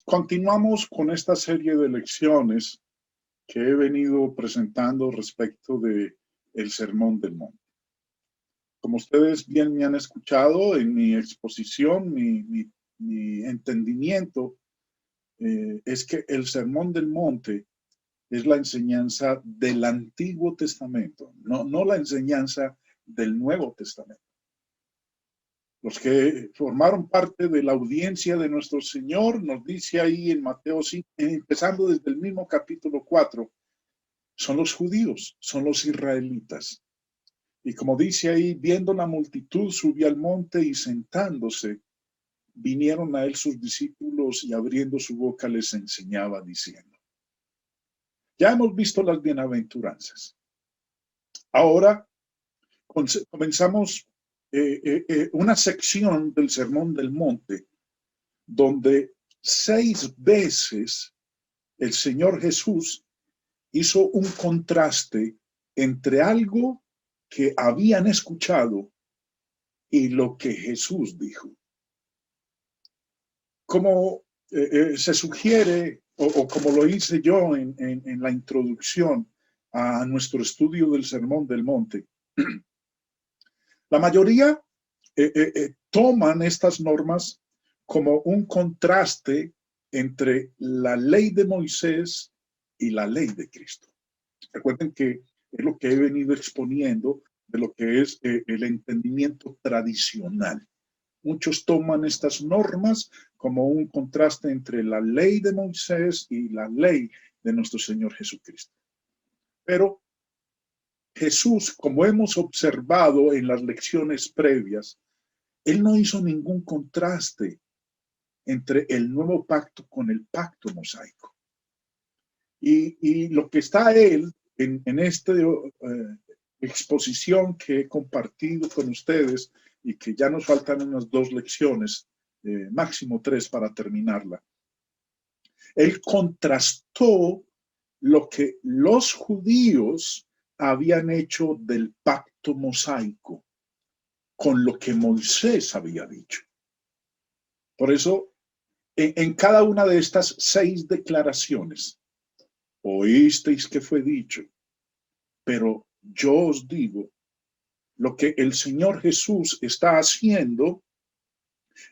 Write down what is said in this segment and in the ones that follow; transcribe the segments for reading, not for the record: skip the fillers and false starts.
Continuamos con esta serie de lecciones que he venido presentando respecto de el Sermón del Monte. Como ustedes bien me han escuchado en mi exposición, mi entendimiento es que el Sermón del Monte es la enseñanza del Antiguo Testamento, no la enseñanza del Nuevo Testamento. Los que formaron parte de la audiencia de nuestro Señor, nos dice ahí en Mateo 5, empezando desde el mismo capítulo 4, son los judíos, son los israelitas. Y como dice ahí, viendo la multitud, subió al monte y sentándose, vinieron a él sus discípulos y abriendo su boca les enseñaba diciendo. Ya hemos visto las bienaventuranzas. Ahora comenzamos una sección del Sermón del Monte donde 6 veces el Señor Jesús hizo un contraste entre algo que habían escuchado y lo que Jesús dijo. Como se sugiere, o como lo hice yo en la introducción a nuestro estudio del Sermón del Monte, la mayoría toman estas normas como un contraste entre la ley de Moisés y la ley de Cristo. Recuerden que es lo que he venido exponiendo de lo que es el entendimiento tradicional. Muchos toman estas normas como un contraste entre la ley de Moisés y la ley de nuestro Señor Jesucristo. Pero Jesús, como hemos observado en las lecciones previas, él no hizo ningún contraste entre el nuevo pacto con el pacto mosaico. Y lo que está él en esta exposición que he compartido con ustedes y que ya nos faltan unas 2 lecciones, máximo 3 para terminarla. Él contrastó lo que los judíos habían hecho del pacto mosaico con lo que Moisés había dicho. Por eso, en cada una de estas 6 declaraciones, oísteis que fue dicho, pero yo os digo, lo que el Señor Jesús está haciendo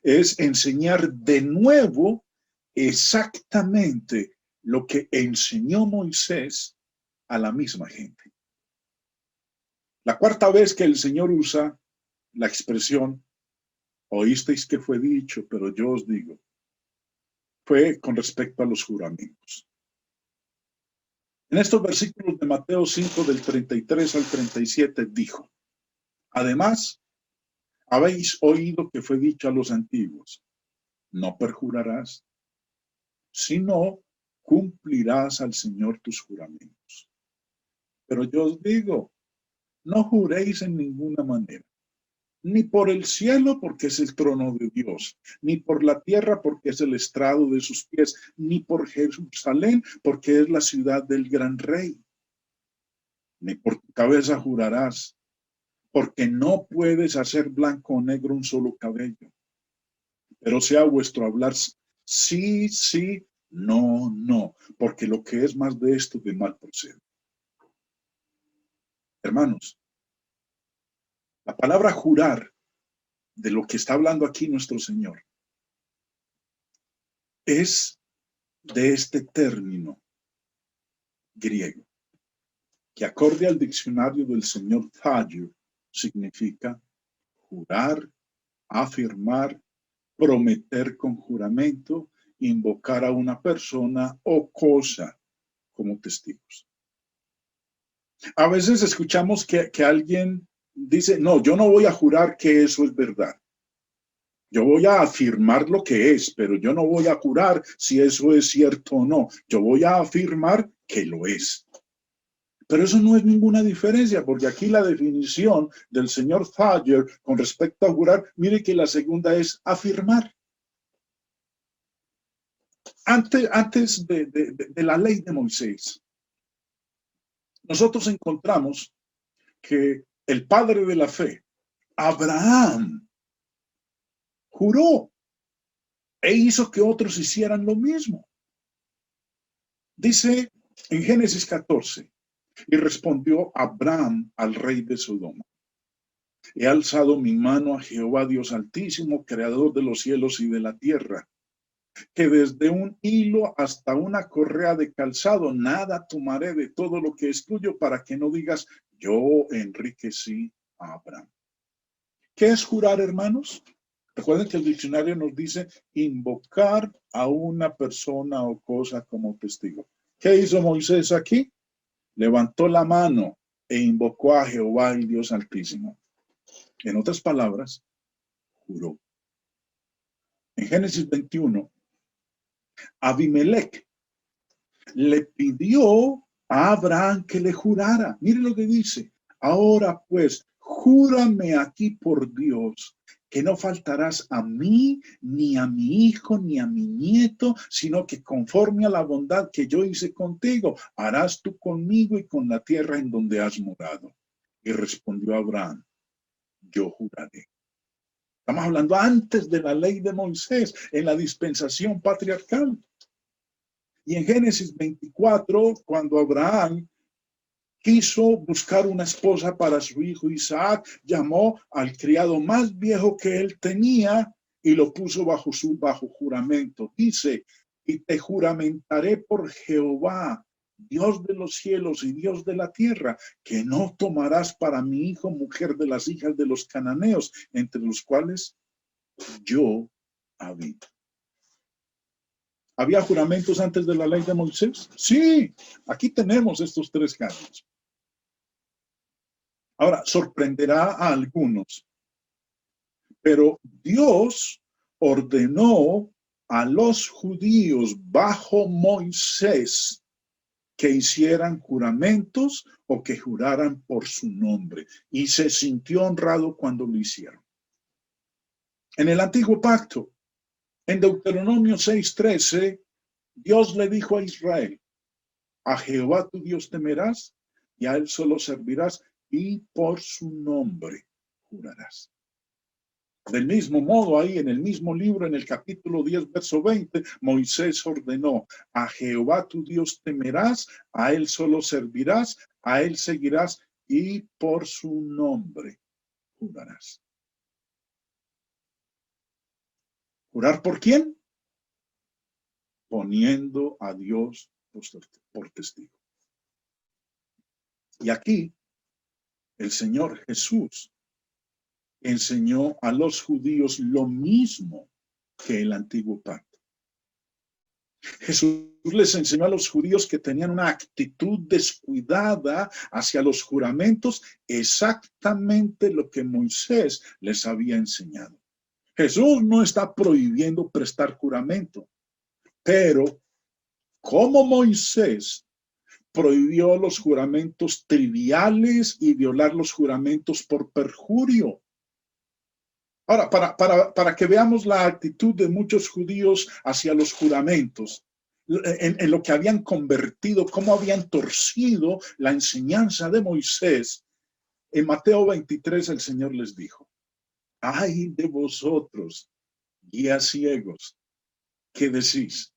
es enseñar de nuevo exactamente lo que enseñó Moisés a la misma gente. La 4ª vez que el Señor usa la expresión, oísteis que fue dicho, pero yo os digo, fue con respecto a los juramentos. En estos versículos de Mateo 5, del 33 al 37, dijo, además, habéis oído que fue dicho a los antiguos, no perjurarás, sino cumplirás al Señor tus juramentos. Pero yo os digo, no juréis en ninguna manera, ni por el cielo porque es el trono de Dios, ni por la tierra porque es el estrado de sus pies, ni por Jerusalén porque es la ciudad del gran rey. Ni por tu cabeza jurarás, porque no puedes hacer blanco o negro un solo cabello. Pero sea vuestro hablar sí, sí, no, no, porque lo que es más de esto de mal procede. Hermanos, la palabra jurar, de lo que está hablando aquí nuestro Señor, es de este término griego, que acorde al diccionario del señor Thayer, significa jurar, afirmar, prometer con juramento, invocar a una persona o cosa como testigos. A veces escuchamos que alguien dice, no, yo no voy a jurar que eso es verdad. Yo voy a afirmar lo que es, pero yo no voy a jurar si eso es cierto o no. Yo voy a afirmar que lo es. Pero eso no es ninguna diferencia, porque aquí la definición del señor Thayer con respecto a jurar, mire que la segunda es afirmar. Antes de la ley de Moisés, nosotros encontramos que el padre de la fe, Abraham, juró. e hizo que otros hicieran lo mismo. Dice en Génesis 14, y respondió Abraham al rey de Sodoma: he alzado mi mano a Jehová Dios Altísimo, creador de los cielos y de la tierra, que desde un hilo hasta una correa de calzado, nada tomaré de todo lo que es tuyo, para que no digas, yo enriquecí a Abraham. ¿Qué es jurar, hermanos? Recuerden que el diccionario nos dice invocar a una persona o cosa como testigo. ¿Qué hizo Moisés aquí? Levantó la mano e invocó a Jehová, el Dios Altísimo. En otras palabras, juró. En Génesis 21, Abimelech le pidió a Abraham que le jurara. Mire lo que dice. Ahora pues, júrame aquí por Dios que no faltarás a mí, ni a mi hijo, ni a mi nieto, sino que conforme a la bondad que yo hice contigo, harás tú conmigo y con la tierra en donde has morado. Y respondió Abraham: yo juraré. Estamos hablando antes de la ley de Moisés, en la dispensación patriarcal. Y en Génesis 24, cuando Abraham quiso buscar una esposa para su hijo Isaac, llamó al criado más viejo que él tenía y lo puso bajo juramento. Dice: y te juramentaré por Jehová, Dios de los cielos y Dios de la tierra, que no tomarás para mi hijo mujer de las hijas de los cananeos, entre los cuales yo habito. ¿Había juramentos antes de la ley de Moisés? Sí, aquí tenemos estos tres casos. Ahora, sorprenderá a algunos, pero Dios ordenó a los judíos bajo Moisés que hicieran juramentos o que juraran por su nombre, y se sintió honrado cuando lo hicieron. En el antiguo pacto, en Deuteronomio 6:13, Dios le dijo a Israel: a Jehová tu Dios temerás y a él solo servirás, y por su nombre jurarás. Del mismo modo, ahí en el mismo libro, en el capítulo 10, verso 20, Moisés ordenó: a Jehová tu Dios temerás, a él solo servirás, a él seguirás, y por su nombre jurarás. ¿Jurar por quién? Poniendo a Dios por testigo. Y aquí el Señor Jesús enseñó a los judíos lo mismo que el antiguo pacto. Jesús les enseñó a los judíos que tenían una actitud descuidada hacia los juramentos, exactamente lo que Moisés les había enseñado. Jesús no está prohibiendo prestar juramento, pero como Moisés prohibió los juramentos triviales y violar los juramentos por perjurio. Ahora, para que veamos la actitud de muchos judíos hacia los juramentos, en lo que habían convertido, cómo habían torcido la enseñanza de Moisés, en Mateo 23 el Señor les dijo: ay de vosotros, guías ciegos, ¿qué decís?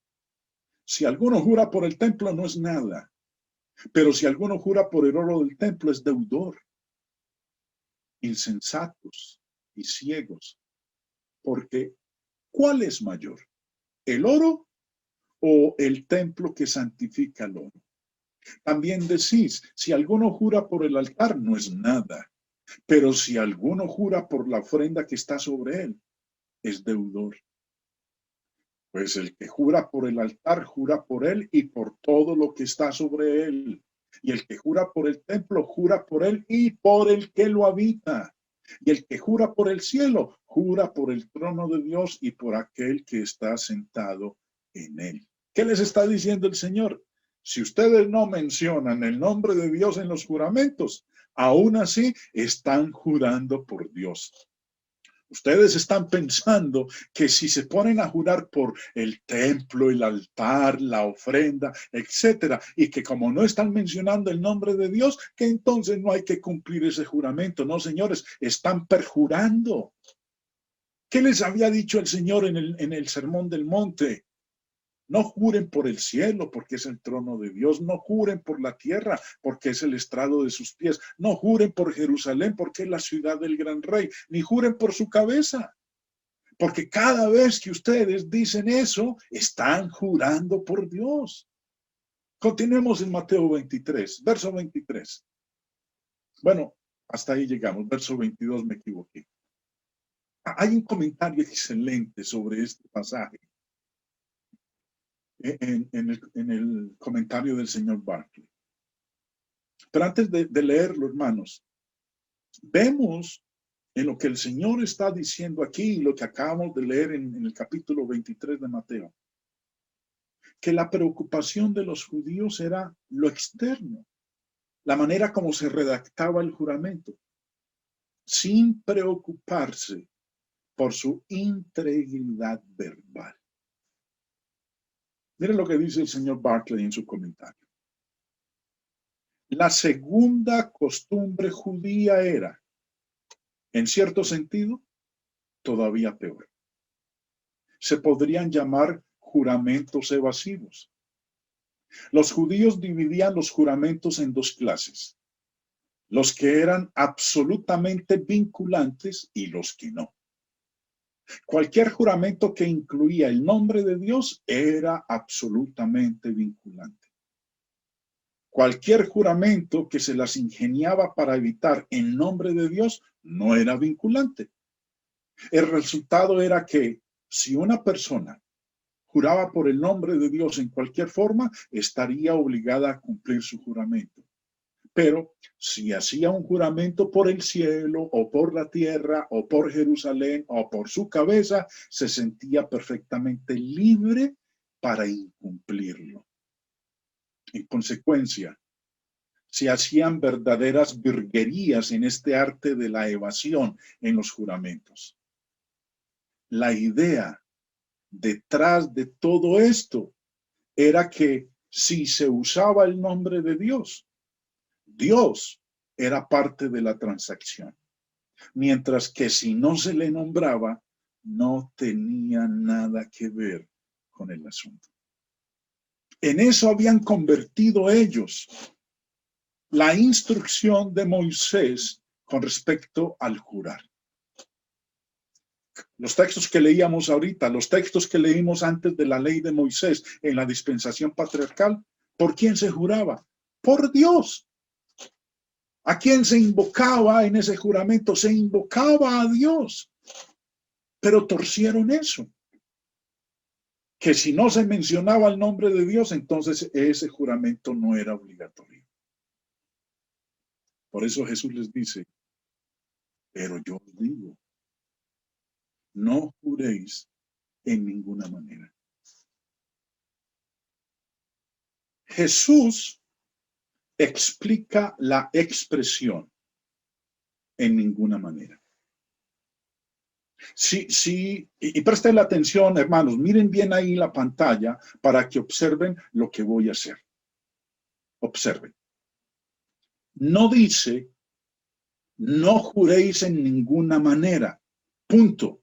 Si alguno jura por el templo, no es nada, pero si alguno jura por el oro del templo, es deudor. Insensatos y ciegos, porque ¿cuál es mayor? ¿El oro o el templo que santifica el oro? También decís: si alguno jura por el altar, no es nada, pero si alguno jura por la ofrenda que está sobre él, es deudor. Pues el que jura por el altar, jura por él y por todo lo que está sobre él. Y el que jura por el templo, jura por él y por el que lo habita. Y el que jura por el cielo, jura por el trono de Dios y por aquel que está sentado en él. ¿Qué les está diciendo el Señor? Si ustedes no mencionan el nombre de Dios en los juramentos, aún así están jurando por Dios. Ustedes están pensando que si se ponen a jurar por el templo, el altar, la ofrenda, etcétera, y que como no están mencionando el nombre de Dios, que entonces no hay que cumplir ese juramento. No, señores, están perjurando. ¿Qué les había dicho el Señor en el Sermón del Monte? No juren por el cielo, porque es el trono de Dios. No juren por la tierra, porque es el estrado de sus pies. No juren por Jerusalén, porque es la ciudad del gran rey. Ni juren por su cabeza, porque cada vez que ustedes dicen eso, están jurando por Dios. Continuemos en Mateo 23, verso 23. Bueno, hasta ahí llegamos. Verso 22 me equivoqué. Hay un comentario excelente sobre este pasaje en el comentario del señor Barclay. Pero antes de leerlo, hermanos, vemos en lo que el Señor está diciendo aquí y lo que acabamos de leer en el capítulo 23 de Mateo, que la preocupación de los judíos era lo externo, la manera como se redactaba el juramento, sin preocuparse por su integridad verbal. Miren lo que dice el señor Barclay en su comentario. La segunda costumbre judía era, en cierto sentido, todavía peor. Se podrían llamar juramentos evasivos. Los judíos dividían los juramentos en dos clases: los que eran absolutamente vinculantes y los que no. Cualquier juramento que incluía el nombre de Dios era absolutamente vinculante. Cualquier juramento que se las ingeniaba para evitar el nombre de Dios no era vinculante. El resultado era que si una persona juraba por el nombre de Dios en cualquier forma, estaría obligada a cumplir su juramento. Pero si hacía un juramento por el cielo o por la tierra o por Jerusalén o por su cabeza, se sentía perfectamente libre para incumplirlo. En consecuencia, se hacían verdaderas virguerías en este arte de la evasión en los juramentos. La idea detrás de todo esto era que si se usaba el nombre de Dios, Dios era parte de la transacción, mientras que si no se le nombraba, no tenía nada que ver con el asunto. En eso habían convertido ellos la instrucción de Moisés con respecto al jurar. Los textos que leíamos ahorita, los textos que leímos antes de la ley de Moisés en la dispensación patriarcal, ¿por quién se juraba? Por Dios. ¿A quién se invocaba en ese juramento? Se invocaba a Dios. Pero torcieron eso. Que si no se mencionaba el nombre de Dios, entonces ese juramento no era obligatorio. Por eso Jesús les dice, pero yo os digo, no juréis en ninguna manera. Jesús explica la expresión en ninguna manera. Sí, y presten la atención, hermanos, miren bien ahí la pantalla para que observen lo que voy a hacer. Observen. No dice, no juréis en ninguna manera. Punto.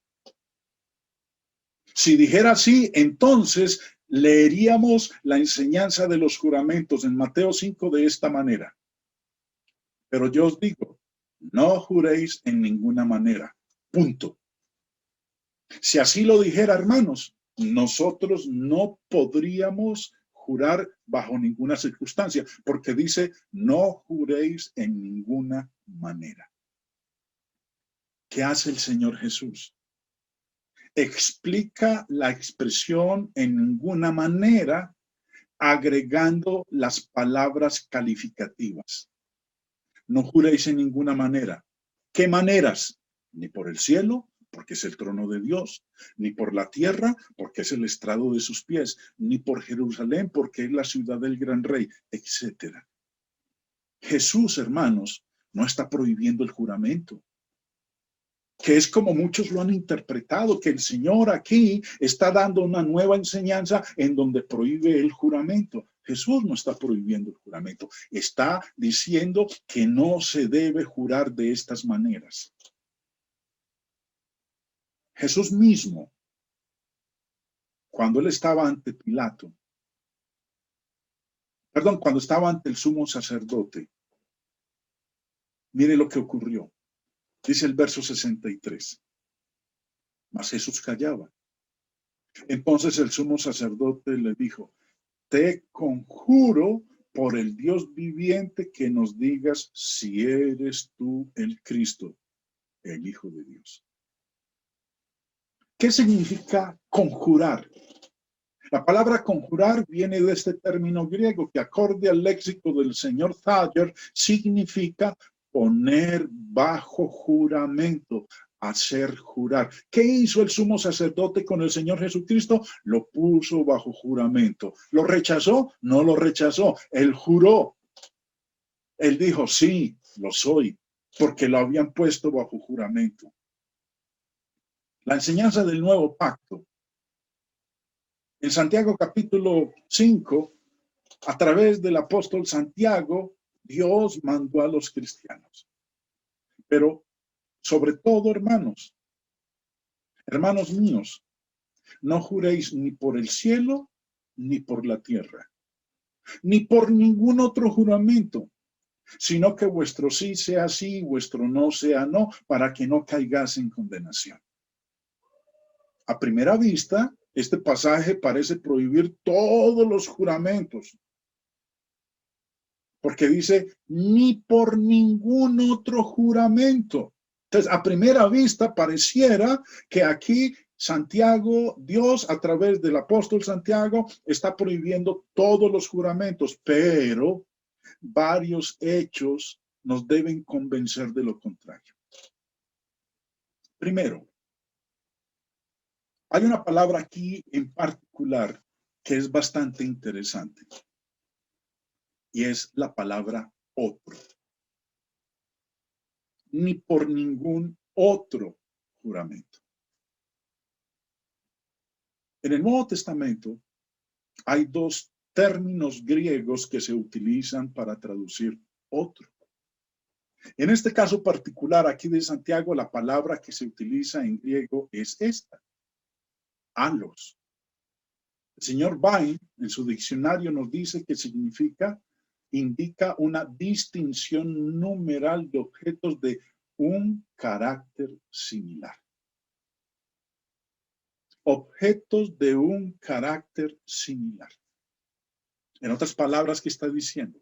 Si dijera así, entonces leeríamos la enseñanza de los juramentos en Mateo 5 de esta manera. Pero yo os digo, no juréis en ninguna manera. Punto. Si así lo dijera, hermanos, nosotros no podríamos jurar bajo ninguna circunstancia, porque dice, no juréis en ninguna manera. ¿Qué hace el Señor Jesús? Explica la expresión en ninguna manera, agregando las palabras calificativas. No juréis en ninguna manera. ¿Qué maneras? Ni por el cielo, porque es el trono de Dios, ni por la tierra, porque es el estrado de sus pies, ni por Jerusalén, porque es la ciudad del gran rey, etc. Jesús, hermanos, no está prohibiendo el juramento, que es como muchos lo han interpretado, que el Señor aquí está dando una nueva enseñanza en donde prohíbe el juramento. Jesús no está prohibiendo el juramento, está diciendo que no se debe jurar de estas maneras. Jesús mismo, cuando él estaba ante Pilato, cuando estaba ante el sumo sacerdote, mire lo que ocurrió. Dice el verso 63. Mas Jesús callaba. Entonces el sumo sacerdote le dijo: te conjuro por el Dios viviente que nos digas si eres tú el Cristo, el Hijo de Dios. ¿Qué significa conjurar? La palabra conjurar viene de este término griego que, acorde al léxico del señor Thayer, significa poner bajo juramento, hacer jurar. ¿Qué hizo el sumo sacerdote con el Señor Jesucristo? Lo puso bajo juramento. ¿Lo rechazó? No lo rechazó. Él juró. Él dijo: sí, lo soy, porque lo habían puesto bajo juramento. La enseñanza del nuevo pacto. En Santiago capítulo 5, a través del apóstol Santiago, Dios mandó a los cristianos. Pero sobre todo, hermanos míos, no juréis ni por el cielo, ni por la tierra, ni por ningún otro juramento, sino que vuestro sí sea sí, vuestro no sea no, para que no caigáis en condenación. A primera vista, este pasaje parece prohibir todos los juramentos, porque dice: ni por ningún otro juramento. Entonces, a primera vista pareciera que aquí Santiago, Dios a través del apóstol Santiago, está prohibiendo todos los juramentos, pero varios hechos nos deben convencer de lo contrario. Primero, hay una palabra aquí en particular que es bastante interesante, y es la palabra otro. Ni por ningún otro juramento. En el Nuevo Testamento hay dos términos griegos que se utilizan para traducir otro. En este caso particular aquí de Santiago, la palabra que se utiliza en griego es esta: alos. El señor Vine, en su diccionario, nos dice que indica una distinción numeral de objetos de un carácter similar. Objetos de un carácter similar. En otras palabras, ¿qué está diciendo?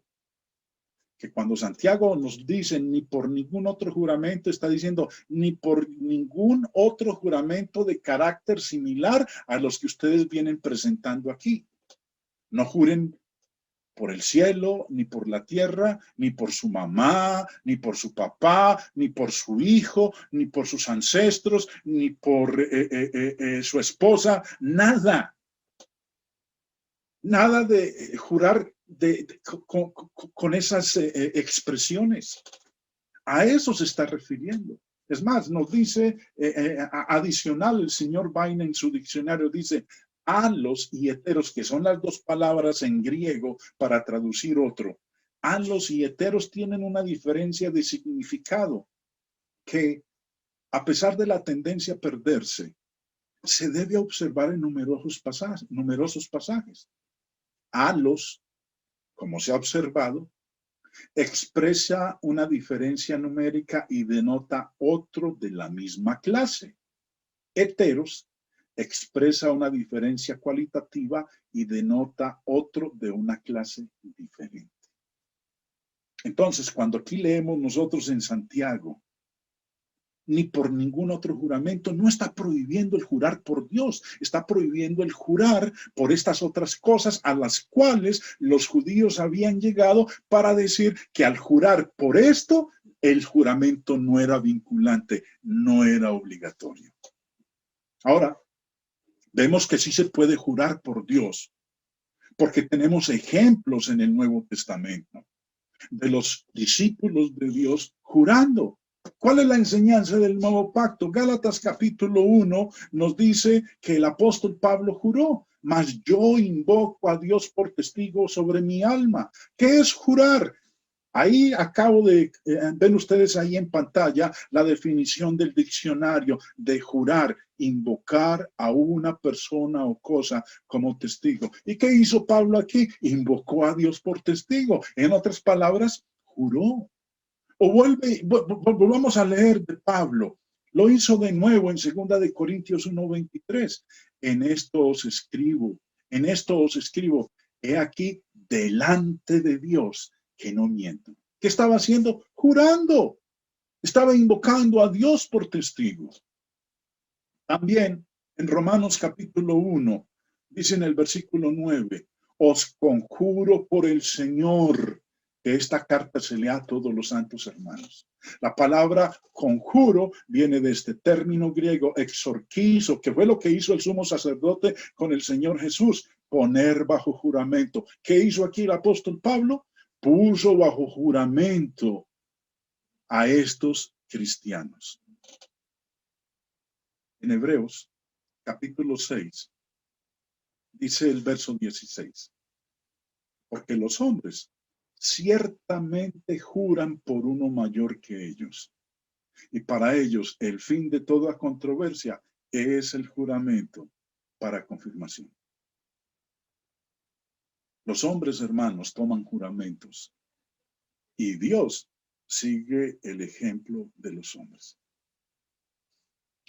Que cuando Santiago nos dice ni por ningún otro juramento, está diciendo ni por ningún otro juramento de carácter similar a los que ustedes vienen presentando aquí. No juren por el cielo, ni por la tierra, ni por su mamá, ni por su papá, ni por su hijo, ni por sus ancestros, ni por su esposa, nada. Nada de jurar con esas expresiones. A eso se está refiriendo. Es más, nos dice adicional el señor Vine en su diccionario, dice alos y heteros, que son las dos palabras en griego para traducir otro. Alos y heteros tienen una diferencia de significado que, a pesar de la tendencia a perderse, se debe observar en numerosos pasajes. Alos, como se ha observado, expresa una diferencia numérica y denota otro de la misma clase. Heteros expresa una diferencia cualitativa y denota otro de una clase diferente. Entonces, cuando aquí leemos nosotros en Santiago, ni por ningún otro juramento, no está prohibiendo el jurar por Dios, está prohibiendo el jurar por estas otras cosas a las cuales los judíos habían llegado para decir que al jurar por esto, el juramento no era vinculante, no era obligatorio. Ahora, vemos que sí se puede jurar por Dios, porque tenemos ejemplos en el Nuevo Testamento de los discípulos de Dios jurando. ¿Cuál es la enseñanza del nuevo pacto? Gálatas capítulo 1 nos dice que el apóstol Pablo juró: mas yo invoco a Dios por testigo sobre mi alma. ¿Qué es jurar? Ahí acabo de, ven ustedes ahí en pantalla la definición del diccionario de jurar, invocar a una persona o cosa como testigo. ¿Y qué hizo Pablo aquí? Invocó a Dios por testigo. En otras palabras, juró. O volvamos a leer de Pablo. Lo hizo de nuevo en 2 Corintios 1:23. En esto os escribo, he aquí delante de Dios que no miento. ¿Qué estaba haciendo? Jurando. Estaba invocando a Dios por testigo. También en Romanos capítulo 1, dice en el versículo 9, os conjuro por el Señor que esta carta se lea a todos los santos hermanos. La palabra conjuro viene de este término griego exorquizo, que fue lo que hizo el sumo sacerdote con el Señor Jesús, poner bajo juramento. ¿Qué hizo aquí el apóstol Pablo? Puso bajo juramento a estos cristianos. En Hebreos capítulo 6, dice el verso 16, porque los hombres ciertamente juran por uno mayor que ellos, y para ellos el fin de toda controversia es el juramento para confirmación. Los hombres, hermanos, toman juramentos y Dios sigue el ejemplo de los hombres.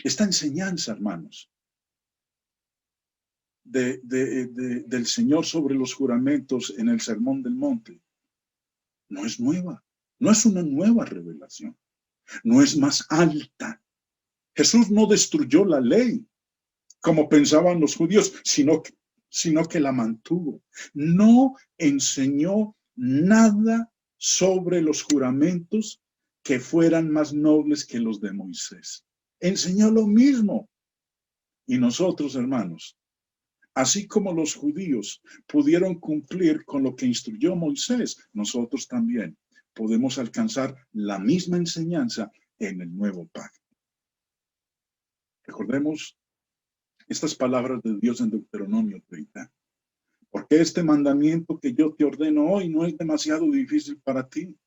Esta enseñanza, hermanos, del Señor sobre los juramentos en el Sermón del Monte no es nueva, no es una nueva revelación, no es más alta. Jesús no destruyó la ley como pensaban los judíos, sino que la mantuvo. No enseñó nada sobre los juramentos que fueran más nobles que los de Moisés. Enseñó lo mismo. Y nosotros, hermanos, así como los judíos pudieron cumplir con lo que instruyó Moisés, nosotros también podemos alcanzar la misma enseñanza en el nuevo pacto. Recordemos estas palabras de Dios en Deuteronomio 30. Porque este mandamiento que yo te ordeno hoy no es demasiado difícil para ti,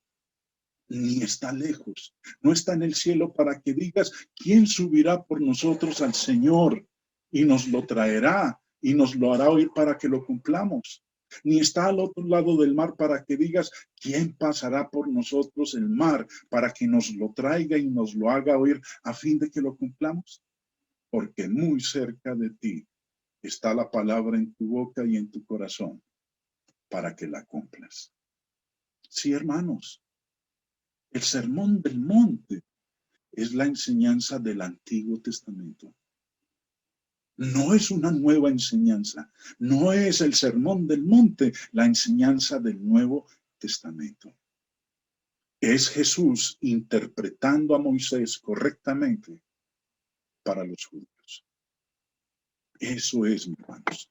ni está lejos, no está en el cielo para que digas, ¿quién subirá por nosotros al Señor y nos lo traerá y nos lo hará oír para que lo cumplamos? Ni está al otro lado del mar para que digas, ¿quién pasará por nosotros el mar para que nos lo traiga y nos lo haga oír a fin de que lo cumplamos? Porque muy cerca de ti está la palabra en tu boca y en tu corazón para que la cumplas. Sí, hermanos, el Sermón del Monte es la enseñanza del Antiguo Testamento. No es una nueva enseñanza. No es el Sermón del Monte la enseñanza del Nuevo Testamento. Es Jesús interpretando a Moisés correctamente para los judíos. Eso es, mis hermanos.